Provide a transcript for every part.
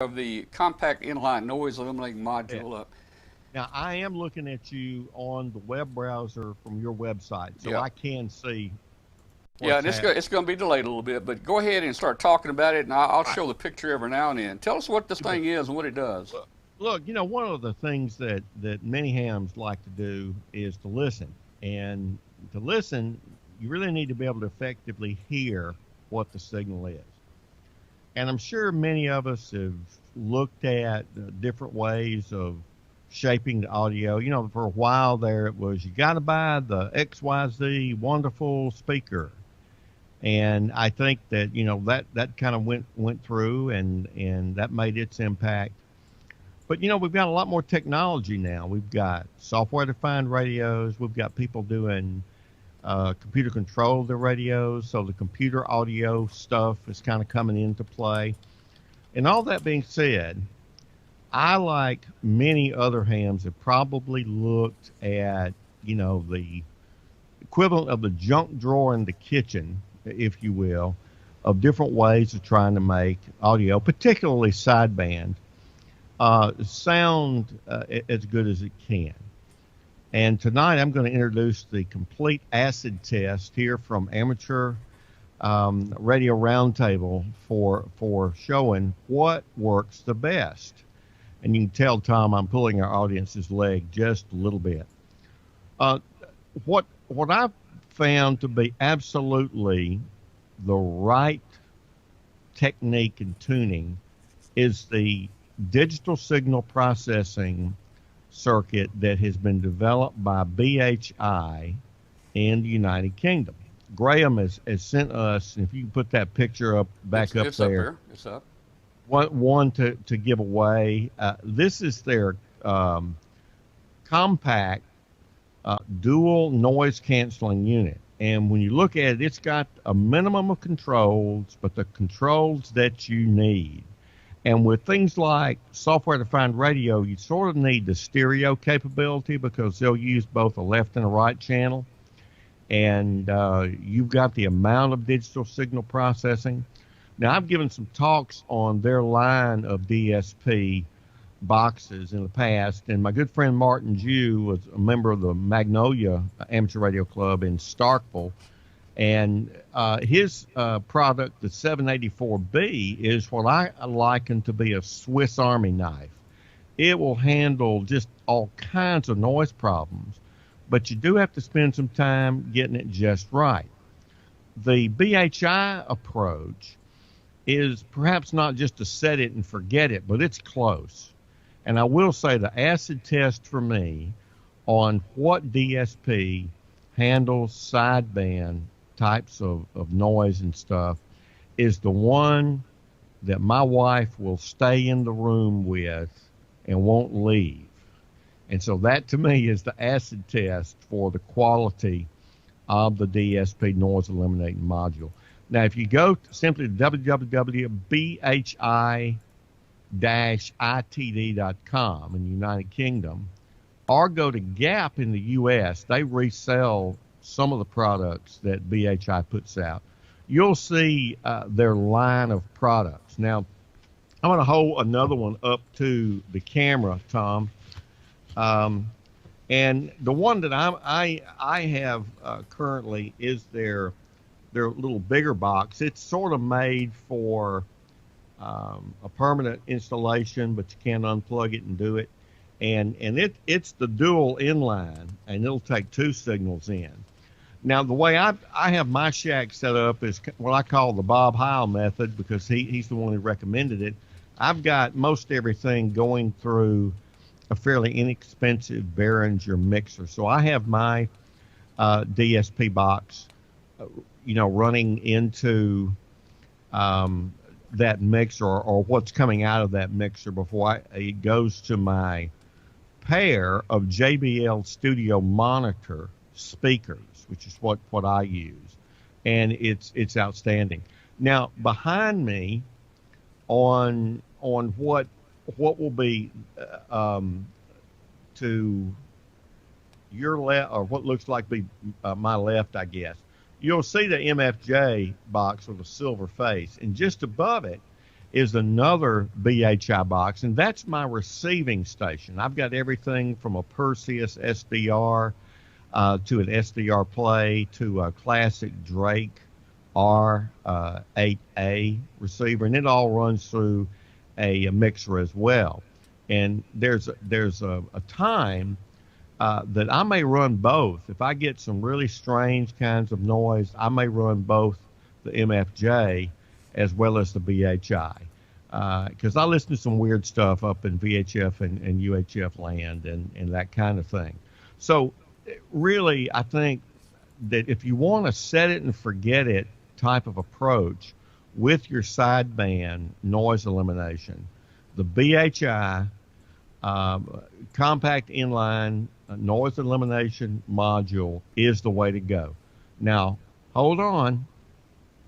of the compact inline noise eliminating Yeah. module up. Now I am looking at you on the web browser from your website, so Yeah. I can see Yeah, what's and happening. it's going to be delayed a little bit, but go ahead and start talking about it, and I'll Right. show the picture every now and then. Tell us what this You bet. thing is and what it does. Look, one of the things that many hams like to do is to listen, and to listen, you really need to be able to effectively hear what the signal is. And I'm sure many of us have looked at different ways of shaping the audio. For a while there, it was you got to buy the XYZ wonderful speaker, and I think that that kind of went through, and that made its impact. But we've got a lot more technology now. We've got software-defined radios. We've got people doing computer control the radios, so the computer audio stuff is kind of coming into play. And all that being said, I, like many other hams, have probably looked at the equivalent of the junk drawer in the kitchen, if you will, of different ways of trying to make audio, particularly sideband, sound as good as it can. And tonight I'm going to introduce the complete acid test here from Amateur Radio Roundtable for showing what works the best. And you can tell, Tom, I'm pulling our audience's leg just a little bit. Uh, what I've found to be absolutely the right technique and tuning is the digital signal processing circuit that has been developed by BHI in the United Kingdom. Graham has sent us, and if you can put that picture back up It's up there, there. It's up. one to give away. This is their compact dual noise canceling unit. And when you look at it, it's got a minimum of controls, but the controls that you need. And with things like software-defined radio, you sort of need the stereo capability because they'll use both a left and a right channel. And you've got the amount of digital signal processing. Now, I've given some talks on their line of DSP boxes in the past, and my good friend Martin Jew was a member of the Magnolia Amateur Radio Club in Starkville. And his product, the 784B, is what I liken to be a Swiss Army knife. It will handle just all kinds of noise problems, but you do have to spend some time getting it just right. The BHI approach is perhaps not just to set it and forget it, but it's close. And I will say the acid test for me on what DSP handles sideband types of noise and stuff is the one that my wife will stay in the room with and won't leave. And so that to me is the acid test for the quality of the DSP noise eliminating module. Now, if you go simply to www.bhi-itd.com in the United Kingdom, or go to Gap in the U.S., they resell some of the products that BHI puts out. You'll see their line of products. Now, I'm going to hold another one up to the camera, Tom. And the one that I have currently is their little bigger box. It's sort of made for a permanent installation, but you can unplug it and do it. And it's the dual inline, and it'll take two signals in. Now, the way I have my shack set up is what I call the Bob Heil method because he's the one who recommended it. I've got most everything going through a fairly inexpensive Behringer mixer. So I have my DSP box, running into that mixer or what's coming out of that mixer before it goes to my pair of JBL Studio Monitor speakers, which is what I use, and it's outstanding. Now behind me, on what will be to your left, or what looks like be my left, I guess, you'll see the MFJ box with a silver face, and just above it is another BHI box, and that's my receiving station. I've got everything from a Perseus SDR to an SDR Play to a classic Drake R8A receiver, and it all runs through a mixer as well. And there's a time that I may run both. If I get some really strange kinds of noise, I may run both the MFJ as well as the BHI. Because I listen to some weird stuff up in VHF and UHF land and that kind of thing. So really, I think that if you want to set it and forget it type of approach with your sideband noise elimination, the BHI compact inline noise elimination module is the way to go. Now, hold on.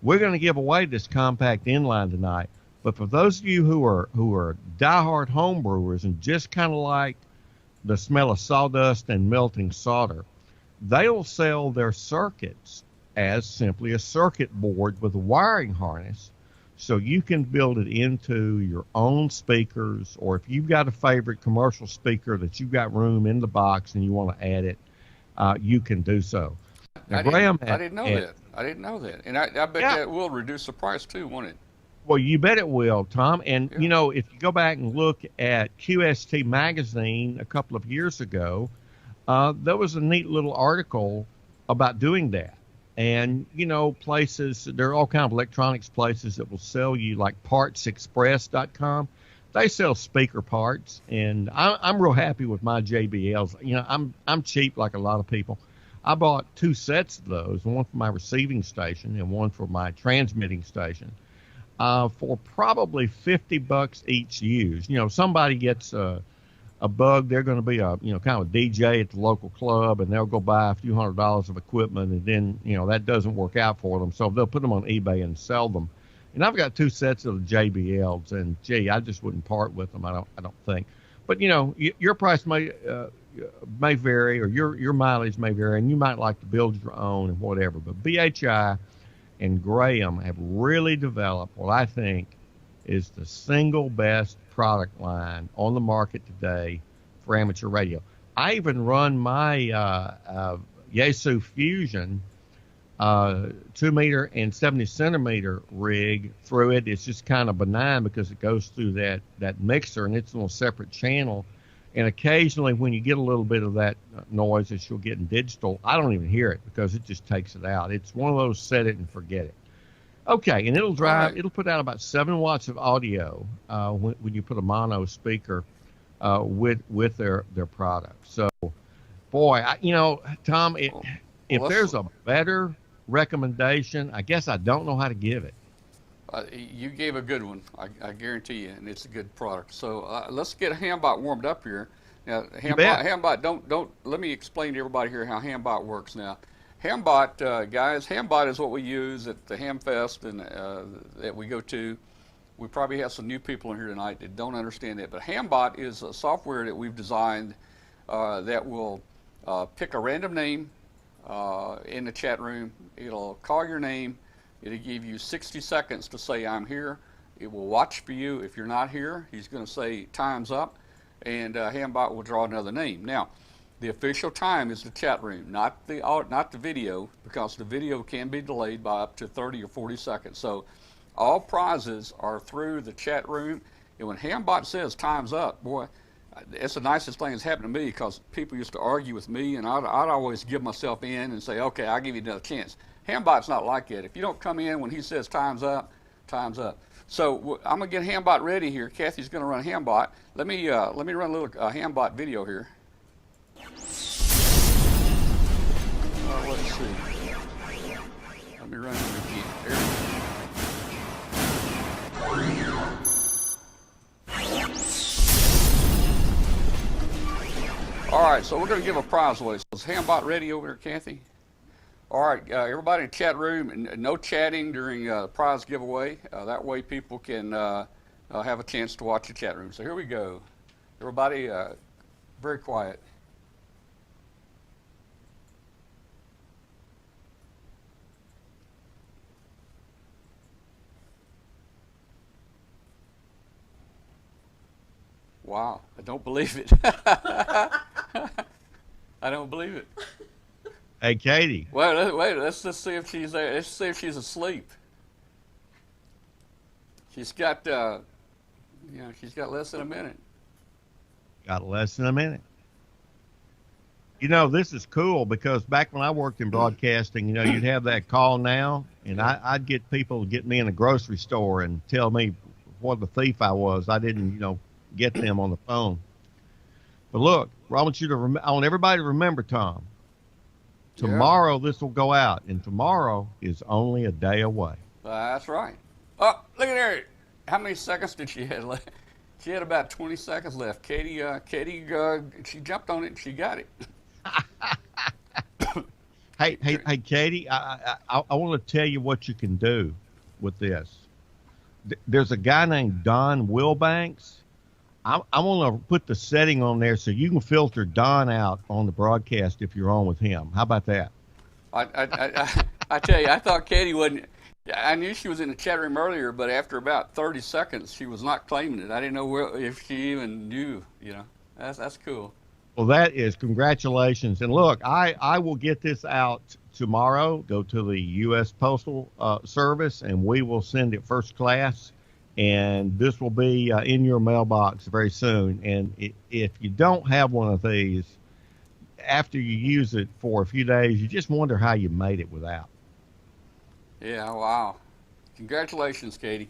We're going to give away this compact inline tonight, but for those of you who are diehard homebrewers and just kind of like the smell of sawdust and melting solder, they'll sell their circuits as simply a circuit board with a wiring harness, so you can build it into your own speakers, or if you've got a favorite commercial speaker that you've got room in the box and you want to add it, you can do so. Now, I didn't know that. I didn't know that. And I bet that will reduce the price too, won't it? Well, you bet it will, Tom. And, you know, if you go back and look at QST Magazine a couple of years ago, there was a neat little article about doing that. And, you know, places, there are all kinds of electronics places that will sell you, like partsexpress.com. They sell speaker parts, and I'm real happy with my JBLs. You know, I'm cheap like a lot of people. I bought 2 sets of those, one for my receiving station and one for my transmitting station, for probably $50 each used. You know, somebody gets a bug, they're going to be a, you know, kind of a DJ at the local club, and they'll go buy a few $100s of equipment, and then, you know, that doesn't work out for them, so they'll put them on eBay and sell them. And I've got 2 sets of JBLs, and gee, I just wouldn't part with them. I don't think. But you know, your price may vary, or your mileage may vary, and you might like to build your own and whatever. But BHI and Graham have really developed what I think is the single best product line on the market today for amateur radio. I even run my Yaesu Fusion 2-meter and 70-centimeter rig through it. It's just kind of benign because it goes through that mixer, and it's on a separate channel. And occasionally when you get a little bit of that noise that you'll get in digital, I don't even hear it because it just takes it out. It's one of those set it and forget it. Okay, and it'll put out about 7 watts of audio when you put a mono speaker with their product. So, boy, you know, Tom, if there's a better recommendation, I guess I don't know how to give it. You gave a good one, I guarantee you, and it's a good product. So let's get Hambot warmed up here. Now, Hambot, don't let me explain to everybody here how Hambot works now. Hambot, guys, Hambot is what we use at the Hamfest and that we go to. We probably have some new people in here tonight that don't understand it, but Hambot is a software that we've designed that will pick a random name in the chat room. It'll call your name. It'll give you 60 seconds to say, I'm here. It will watch for you. If you're not here, he's going to say, time's up, and Hambot will draw another name. Now, the official time is the chat room, not the video, because the video can be delayed by up to 30 or 40 seconds. So all prizes are through the chat room, and when Hambot says time's up, boy, it's the nicest thing that's happened to me, because people used to argue with me, and I'd always give myself in and say, okay, I'll give you another chance. Hambot's not like that. If you don't come in when he says time's up, time's up. So I'm gonna get Hambot ready here. Kathy's gonna run Hambot. Let me run a little Hambot video here. Let's see. Let me run it again. There we go. All right, so we're going to give a prize away. So is Hambot ready over here, Kathy? All right, everybody in the chat room, no chatting during the prize giveaway. That way people can have a chance to watch the chat room. So here we go. Everybody, very quiet. Wow, I don't believe it. I don't believe it. Hey, Katie. Wait, let's just see if she's there. Let's see if she's asleep. She's got, she's got less than a minute. Got less than a minute. You know, this is cool because back when I worked in broadcasting, you know, you'd have that call now, and I'd get people to get me in a grocery store and tell me what a thief I was. I didn't, you know, get them on the phone. But look, I want everybody to remember, Tom. Tomorrow this will go out, and tomorrow is only a day away. That's right. Oh, look at her. How many seconds did she have left? She had about 20 seconds left. Katie, she jumped on it and she got it. Hey, Katie, I want to tell you what you can do with this. There's a guy named Don Wilbanks. I want to put the setting on there so you can filter Don out on the broadcast if you're on with him. How about that? I tell you, I thought Katie wouldn't. I knew she was in the chat room earlier, but after about 30 seconds, she was not claiming it. I didn't know if she even knew. You know, that's cool. Well, that is congratulations. And look, I will get this out tomorrow. Go to the U.S. Postal Service, and we will send it first class. And this will be in your mailbox very soon. And if you don't have one of these, after you use it for a few days, you just wonder how you made it without. Yeah, wow. Congratulations, Katie.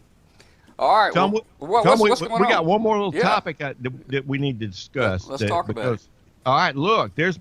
All right. Tom, what's going on? We got one more little topic that we need to discuss. Let's talk about it. All right, look, there's